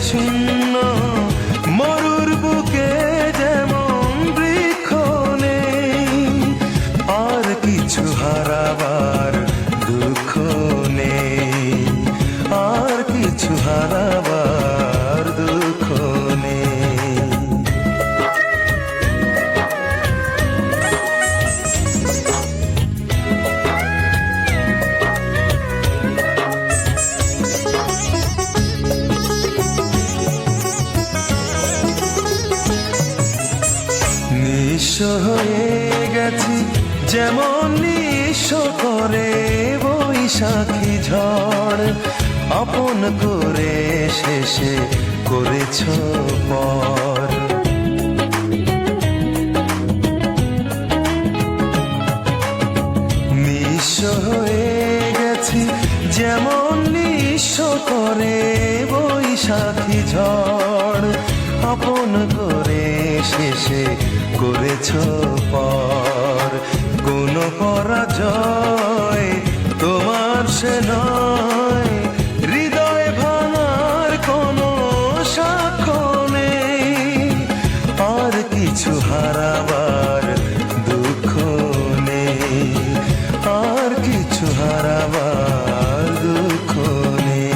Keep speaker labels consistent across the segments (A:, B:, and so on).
A: শূন্য মরুর বুকে যেমন বৃক্ষ নেই, আর কিছু হারাবার দুঃখ নেই, আর কিছু হারাবার দুঃখ নেই। নিঃস্ব হয়ে গেছি যেমন নিঃস্ব করে বৈশাখী ঝড়, আপন করে শেষে করেছ পর। নিঃস্ব হয়ে গেছি যেমন নিঃস্ব করে বৈশাখী ঝড়, আপন করে শেষে করেছ পর। কোন পরাজয় তোমার সে নয়, হৃদয় ভাঙার কোনো সাক্ষ্য নেই, আর কিছু হারাবার দুঃখ নেই, আর কিছু হারাবার দুঃখ নেই।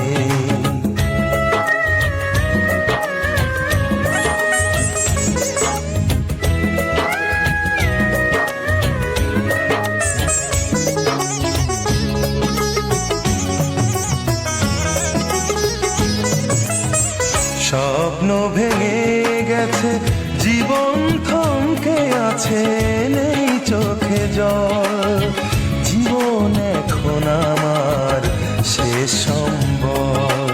A: স্বপ্ন ভেঙে গেছে, জীবন থমকে আছে, নেই চোখে জল, জীবন এখন আমার শেষ সম্বল।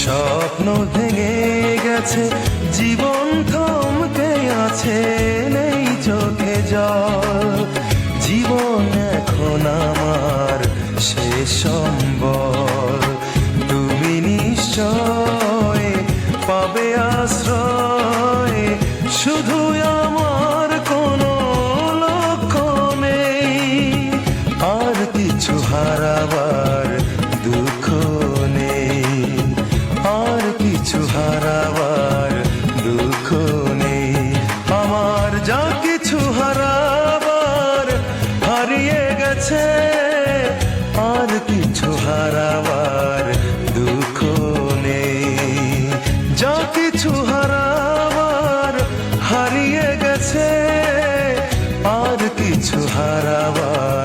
A: স্বপ্ন ভেঙে গেছে, জীবন থমকে আছে, নেই চোখে জল, জীবন এখন আমার শেষ সম্বল। তুমি নিশ্চয় পাবে আশ্রয়, শুধু আমার কোনো লক্ষ্য নেই, আর কিছু হারাবার দুঃখ নেই, আর কিছু হারাবার দুঃখ নেই। আমার যা কিছু হারাবার হারিয়ে গেছে, আর কিছু হারাবার দুঃখ নেই, যা কিছু হারাবার হারিয়ে গেছে, আর কিছু হারাবার